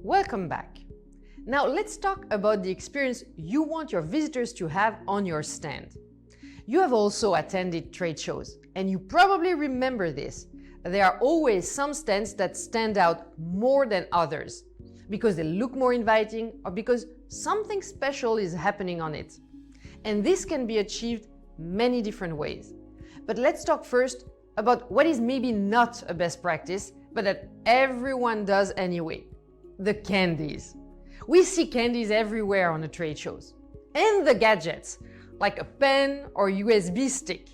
Welcome back. Now let's talk about the experience you want your visitors to have on your stand. You have also attended trade shows, and you probably remember this. There are always some stands that stand out more than others because they look more inviting or because something special is happening on it. And this can be achieved many different ways. But let's talk first about what is maybe not a best practice, but that everyone does anyway: the candies. We see candies everywhere on the trade shows. And the gadgets, like a pen or USB stick.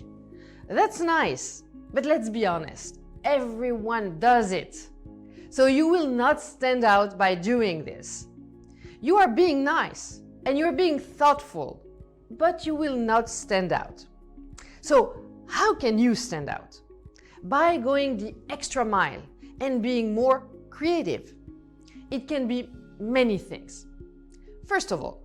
That's nice, but let's be honest, everyone does it. So you will not stand out by doing this. You are being nice and you're being thoughtful, but you will not stand out. So how can you stand out? By going the extra mile and being more creative. It can be many things. First of all,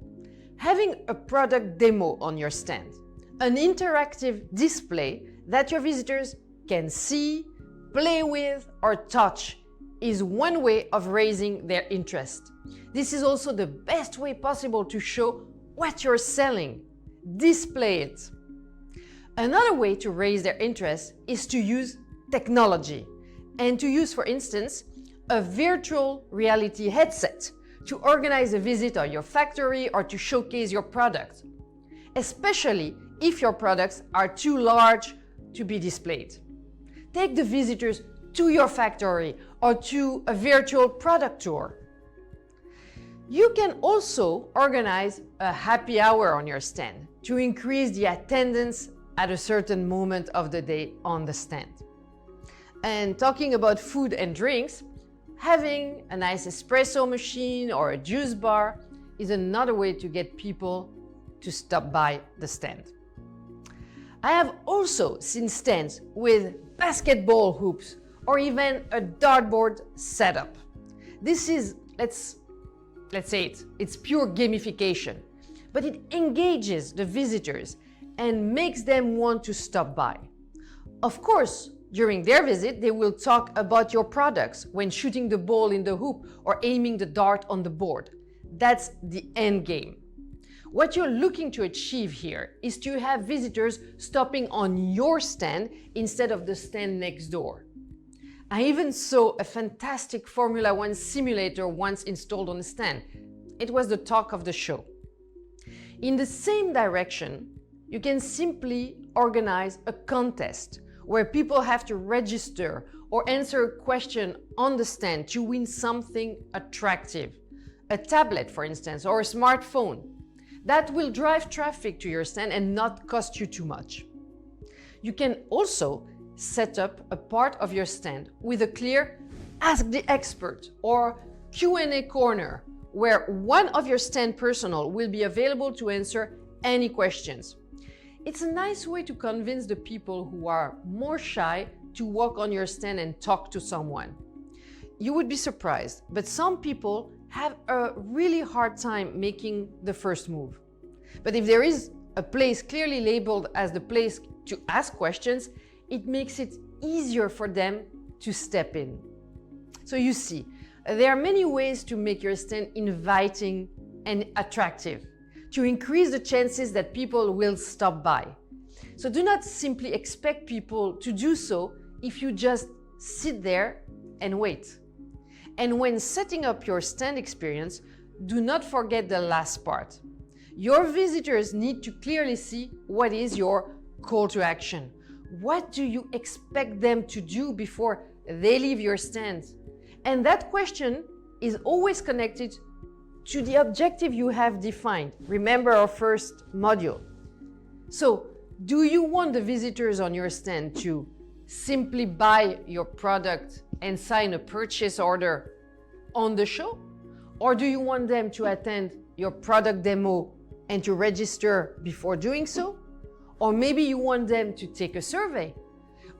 having a product demo on your stand, an interactive display that your visitors can see, play with, or touch is one way of raising their interest. This is also the best way possible to show what you're selling. Display it. Another way to raise their interest is to use technology and to use, for instance, a virtual reality headset to organize a visit to your factory or to showcase your product, especially if your products are too large to be displayed. Take the visitors to your factory or to a virtual product tour. You can also organize a happy hour on your stand to increase the attendance at a certain moment of the day on the stand. And talking about food and drinks, having a nice espresso machine or a juice bar is another way to get people to stop by the stand. I have also seen stands with basketball hoops or even a dartboard setup. This is, let's say it's pure gamification, but it engages the visitors and makes them want to stop by. Of course, during their visit, they will talk about your products when shooting the ball in the hoop or aiming the dart on the board. That's the end game. What you're looking to achieve here is to have visitors stopping on your stand instead of the stand next door. I even saw a fantastic Formula One simulator once installed on the stand. It was the talk of the show. In the same direction, you can simply organize a contest where people have to register or answer a question on the stand to win something attractive. A tablet, for instance, or a smartphone. That will drive traffic to your stand and not cost you too much. You can also set up a part of your stand with a clear Ask the Expert or Q&A corner, where one of your stand personnel will be available to answer any questions. It's a nice way to convince the people who are more shy to walk on your stand and talk to someone. You would be surprised, but some people have a really hard time making the first move. But if there is a place clearly labeled as the place to ask questions, it makes it easier for them to step in. So you see, there are many ways to make your stand inviting and attractive, to increase the chances that people will stop by. So do not simply expect people to do so if you just sit there and wait. And when setting up your stand experience, do not forget the last part. Your visitors need to clearly see what is your call to action. What do you expect them to do before they leave your stand? And that question is always connected to the objective you have defined. Remember our first module. So, do you want the visitors on your stand to simply buy your product and sign a purchase order on the show? Or do you want them to attend your product demo and to register before doing so? Or maybe you want them to take a survey?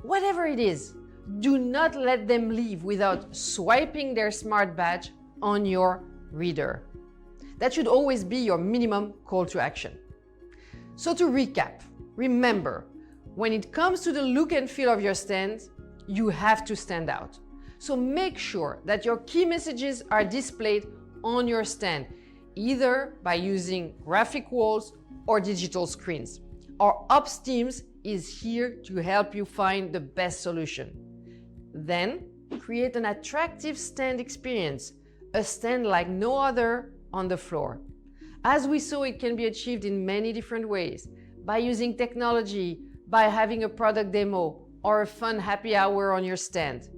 Whatever it is, do not let them leave without swiping their smart badge on your reader. That should always be your minimum call to action. So to recap, remember, when it comes to the look and feel of your stand, you have to stand out. So make sure that your key messages are displayed on your stand, either by using graphic walls or digital screens. Our Ops teams is here to help you find the best solution. Then, create an attractive stand experience, a stand like no other on the floor. As we saw, it can be achieved in many different ways, by using technology, by having a product demo, or a fun happy hour on your stand,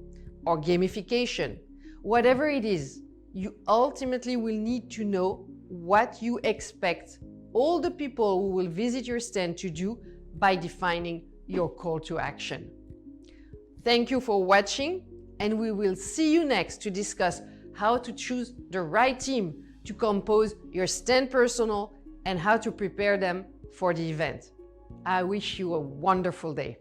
or gamification. Whatever it is, you ultimately will need to know what you expect all the people who will visit your stand to do by defining your call to action. Thank you for watching, and we will see you next to discuss how to choose the right team to compose your stand personnel and how to prepare them for the event. I wish you a wonderful day.